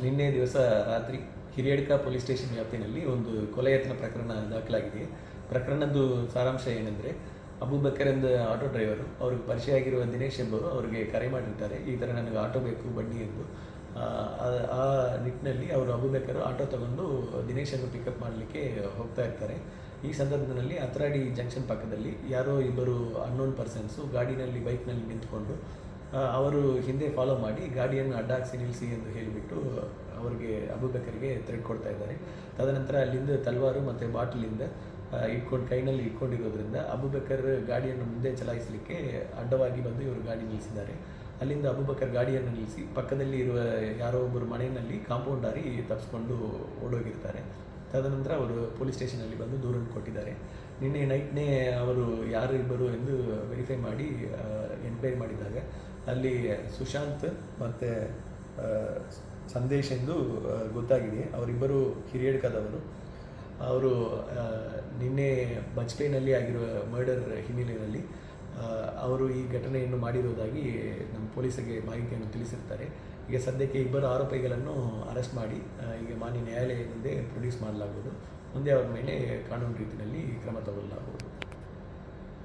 ನಿನ್ನೆ ದಿವಸ ರಾತ್ರಿ ಹಿರಿಯಡ್ಕ ಪೊಲೀಸ್ ಸ್ಟೇಷನ್ ವ್ಯಾಪ್ತಿನಲ್ಲಿ ಒಂದು ಕೊಲೆ ಯತ್ನ ಪ್ರಕರಣ ದಾಖಲಾಗಿದೆ. ಪ್ರಕರಣದ್ದು ಸಾರಾಂಶ ಏನೆಂದರೆ, ಅಬೂಬಕರ್ ಎಂದ ಆಟೋ ಡ್ರೈವರು ಅವ್ರಿಗೆ ಪರಿಚಯ ಆಗಿರುವ ದಿನೇಶ್ ಎಂಬುವರು ಅವರಿಗೆ ಕರೆ ಮಾಡಿರ್ತಾರೆ, ಈ ಥರ ನನಗೆ ಆಟೋ ಬೇಕು ಬನ್ನಿ ಎಂದು. ಆ ನಿಟ್ಟಿನಲ್ಲಿ ಅವರು ಅಬೂಬಕರ್ ಆಟೋ ತಗೊಂಡು ದಿನೇಶನ್ನು ಪಿಕಪ್ ಮಾಡಲಿಕ್ಕೆ ಹೋಗ್ತಾ ಇರ್ತಾರೆ. ಈ ಸಂದರ್ಭದಲ್ಲಿ ಅತ್ರಾಡಿ ಜಂಕ್ಷನ್ ಪಕ್ಕದಲ್ಲಿ ಯಾರೋ ಇಬ್ಬರು ಅನ್ನೋನ್ ಪರ್ಸನ್ಸು ಗಾಡಿನಲ್ಲಿ ಬೈಕ್ನಲ್ಲಿ ನಿಂತ್ಕೊಂಡು ಅವರು ಹಿಂದೆ ಫಾಲೋ ಮಾಡಿ ಗಾಡಿಯನ್ನು ಅಡ್ಡಾಗಿಸಿ ನಿಲ್ಲಿಸಿ ಎಂದು ಹೇಳಿಬಿಟ್ಟು ಅವರಿಗೆ ಅಬೂಬಕರ್ಗೆ ಥ್ರೆಟ್ ಕೊಡ್ತಾ ಇದ್ದಾರೆ. ತದನಂತರ ಅಲ್ಲಿಂದ ತಲ್ವಾರು ಮತ್ತು ಬಾಟಲಿಂದ ಕೈನಲ್ಲಿ ಇಟ್ಕೊಂಡಿರೋದ್ರಿಂದ ಅಬೂಬಕರ್ ಗಾಡಿಯನ್ನು ಮುಂದೆ ಚಲಾಯಿಸಲಿಕ್ಕೆ ಅಡ್ಡವಾಗಿ ಬಂದು ಇವರು ಗಾಡಿ ನಿಲ್ಲಿಸಿದ್ದಾರೆ. ಅಲ್ಲಿಂದ ಅಬೂಬಕರ್ ಗಾಡಿಯನ್ನು ನಿಲ್ಲಿಸಿ ಪಕ್ಕದಲ್ಲಿ ಇರುವ ಯಾರೋ ಒಬ್ಬರು ಮನೆಯಲ್ಲಿ ಕಾಂಪೌಂಡ್ ಹಾರಿ ತಪ್ಪಿಸ್ಕೊಂಡು ಓಡೋಗಿರ್ತಾರೆ. ತದನಂತರ ಅವರು ಪೊಲೀಸ್ ಸ್ಟೇಷನಲ್ಲಿ ಬಂದು ದೂರನ್ನು ಕೊಟ್ಟಿದ್ದಾರೆ. ನಿನ್ನೆ ನೈಟ್ನೇ ಅವರು ಯಾರು ಇಬ್ಬರು ಎಂದು ವೆರಿಫೈ ಮಾಡಿ ಎನ್ಕ್ವೈರಿ ಮಾಡಿದಾಗ ಅಲ್ಲಿ ಸುಶಾಂತ್ ಮತ್ತು ಸಂದೇಶ್ ಎಂದು ಗೊತ್ತಾಗಿದೆ. ಅವರಿಬ್ಬರು ಹಿರಿಯಡ್ಕದವರು. ಅವರು ನಿನ್ನೆ ಬಜ್ಪೇನಲ್ಲಿ ಆಗಿರುವ ಮರ್ಡರ್ ಹಿನ್ನೆಲೆಯಲ್ಲಿ ಅವರು ಈ ಘಟನೆಯನ್ನು ಮಾಡಿರುವುದಾಗಿ ನಮ್ಮ ಪೊಲೀಸರಿಗೆ ಮಾಹಿತಿಯನ್ನು ತಿಳಿಸಿರ್ತಾರೆ. ಈಗ ಸದ್ಯಕ್ಕೆ ಇಬ್ಬರು ಆರೋಪಿಗಳನ್ನು ಅರೆಸ್ಟ್ ಮಾಡಿ ಈಗ ಮಾನ್ಯ ನ್ಯಾಯಾಲಯದ ಮುಂದೆ ಪ್ರೊಡ್ಯೂಸ್ ಮಾಡಲಾಗುವುದು. ಮುಂದೆ ಅವರ ಮೇಲೆ ಕಾನೂನು ರೀತಿಯಲ್ಲಿ ಕ್ರಮ ತಗೊಳ್ಳಲಾಗುವುದು.